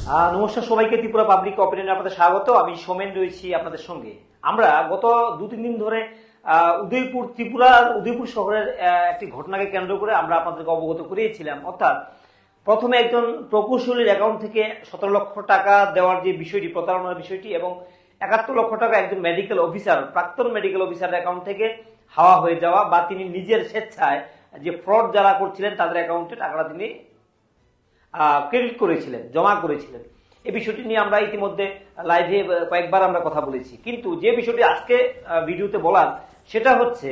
নমস্কার সবাইকে, ত্রিপুরা পাবলিক অপিনিয়নে আপনাদের স্বাগত। আমি সোমেন রয়েছি আপনাদের সঙ্গে। আমরা গত 2-3 দিন ধরে ত্রিপুরার উদয়পুর শহরের একটি ঘটনাকে কেন্দ্র করে আমরা আপনাদেরকে অবগত করিয়েছিলাম। অর্থাৎ প্রথমে একজন প্রকৌশলীর অ্যাকাউন্ট থেকে 17 লক্ষ টাকা দেওয়ার যে বিষয়টি, প্রতারণার বিষয়টি, এবং 71 লক্ষ টাকা একজন মেডিকেল অফিসার, প্রাক্তন মেডিকেল অফিসারের অ্যাকাউন্ট থেকে হাওয়া হয়ে যাওয়া, বা তিনি নিজের স্বেচ্ছায় যে ফ্রড যারা করছিলেন তাদের অ্যাকাউন্টে টাকাটা তিনি ক্রেডিট করেছিলেন, জমা করেছিলেন। এই বিষয়টি নিয়ে আমরা ইতিমধ্যে লাইভে কয়েকবার আমরা কথা বলেছি। কিন্তু যে বিষয়টি আজকে ভিডিওতে বলার সেটা হচ্ছে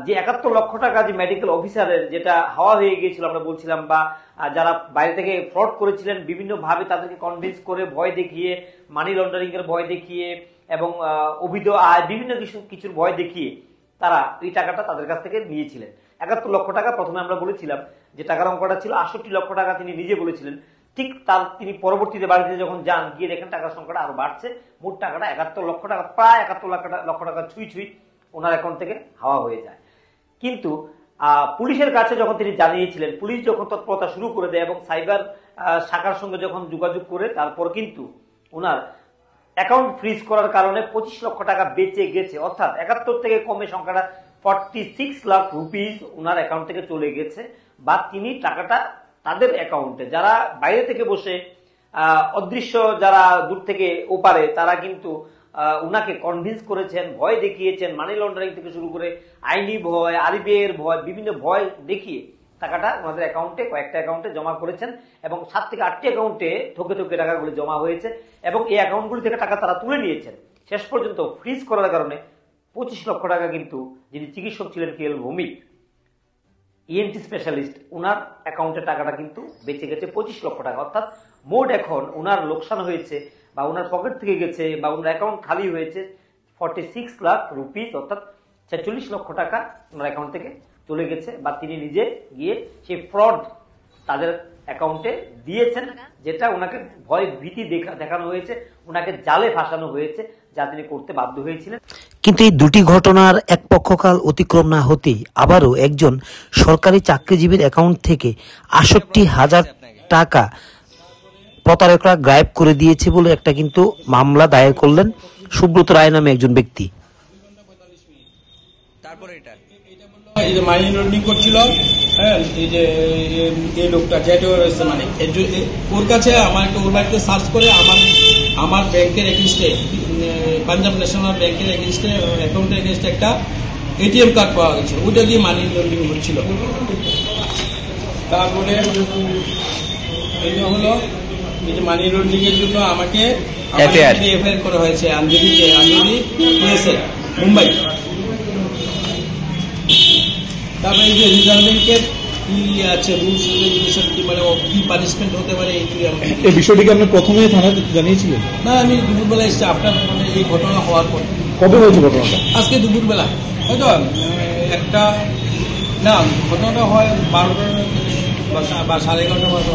যে 71 লক্ষ টাকা যে মেডিকেল অফিসারের যেটা হাওয়া হয়ে গিয়েছিল আমরা বলছিলাম, বা যারা বাইরে থেকে ফ্রড করেছিলেন বিভিন্ন ভাবে তাদেরকে কনভিন্স করে, ভয় দেখিয়ে, মানি লন্ডারিং এর ভয় দেখিয়ে এবং অবৈধ আয় বিভিন্ন কিছুর ভয় দেখিয়ে তারা এই টাকাটা তাদের কাছ থেকে নিয়েছিলেন। 71 লক্ষ টাকা প্রথমে আমরা বলেছিলাম যে টাকার অঙ্কটা ছিল 68 লক্ষ টাকা তিনি নিজে বলেছিলেন। ঠিক তার তিনি পরবর্তীতে বাড়িতে যখন যান, গিয়ে দেখেন টাকার সংখ্যাটা আরো বাড়ছে, মোট টাকাটা 71 লক্ষ টাকা, প্রায় 71 লক্ষ টাকা ছুঁই ওনার অ্যাকাউন্ট থেকে হাওয়া হয়ে যায়। কিন্তু পুলিশের কাছে যখন তিনি জানিয়েছিলেন, পুলিশ যখন তৎপরতা শুরু করে দেয় এবং সাইবার শাখার সঙ্গে যখন যোগাযোগ করে, তারপর কিন্তু ওনার অ্যাকাউন্ট ফ্রিজ করার কারণে 25 লক্ষ টাকা বেঁচে গেছে। অর্থাৎ 71 থেকে কমে সংখ্যাটা 46 লাখ রুপিস ওনার অ্যাকাউন্ট থেকে চলে গেছে, বা তিনি টাকাটা তাদের অ্যাকাউন্টে, যারা বাইরে থেকে বসে অদৃশ্য, যারা দূর থেকে ওপারে, তারা কিন্তু উনাকে কনভিন্স করেছেন, ভয় দেখিয়েছেন, মানি লন্ডারিং থেকে শুরু করে আইনি ভয়, আরবিআই এর ভয়, বিভিন্ন ভয় দেখিয়ে টাকাটা ওনাদের অ্যাকাউন্টে, কয়েকটা অ্যাকাউন্টে জমা করেছেন এবং 7 থেকে 8টি অ্যাকাউন্টে থকে টাকাগুলো জমা হয়েছে এবং এই অ্যাকাউন্টগুলি থেকে টাকা তারা তুলে নিয়েছেন। শেষ পর্যন্ত ফ্রিজ করার কারণে 25 লক্ষ টাকা কিন্তু যিনি চিকিৎসক ছিলেন কেএল ভৌমিক, ইএনটি স্পেশালিস্ট, ওনার অ্যাকাউন্টে টাকাটা কিন্তু বেঁচে গেছে 25 লক্ষ টাকা। অর্থাৎ মোট এখন ওনার লোকসান হয়েছে, বা ওনার পকেট থেকে গেছে, বা ওনার অ্যাকাউন্ট খালি হয়েছে 46 লাখ রুপিস, অর্থাৎ 46 লক্ষ টাকা ওনার অ্যাকাউন্ট থেকে চলে গেছে, বা তিনি নিজে গিয়ে সেই ফ্রড তাদের অ্যাকাউন্টে দিয়েছেন, যেটা ওনাকে ভয় ভীতি দেখানো হয়েছে, ওনাকে জালে ফাঁসানো হয়েছে, যা তিনি করতে বাধ্য হয়েছিলেন। কিন্তু এই দুটি ঘটনার এক পক্ষকাল অতিক্রম না হতেই আবারও একজন সরকারি চাকরিজীবীর অ্যাকাউন্ট থেকে ৬৮,০০০ টাকা প্রতারকরা গায়েব করে দিয়েছে বলে একটা কিন্তু মামলা দায়ের করলেন সুব্রত রায় নামে একজন ব্যক্তি। তারপরে এই যে মানি লন্ডারিং করছিল, হ্যাঁ, এই যে এই লোকটা যেটা রয়েছে, মানে ওর কাছে আমাকে, ওর বাড়িতে সার্চ করে আমার ব্যাংকের এগেইনস্টে, পাঞ্জাব ন্যাশনাল ব্যাংকের এগেইনস্টে, অ্যাকাউন্টের এগেইনস্টে একটা এটিএম কার্ড পাওয়া গেছে, ওইটা দিয়ে মানি লন্ডারিং হচ্ছিল। তারপরে এই হলো এই যে মানি লন্ডারিং এর জন্য আমাকে এফআইআর করা হয়েছে আঞ্জলি পুলিশে, মুম্বাই। তারপরে এই যে রিজার্ভ ব্যাংকের কি আছে রুলস রেগুলেশন, কি মানে কি পানিশমেন্ট হতে পারে, এই বিষয়টিকে আপনি প্রথমে থানাতে জানিয়েছিলেন? না, আমি দুপুরবেলা এসেছি, আপনার মানে এই ঘটনা হওয়ার পর। কবে হয়েছে ঘটনাটা? আজকে দুপুরবেলা, হয়তো একটা, না ঘটনাটা হয় 12টা বা 11:30 বাজে।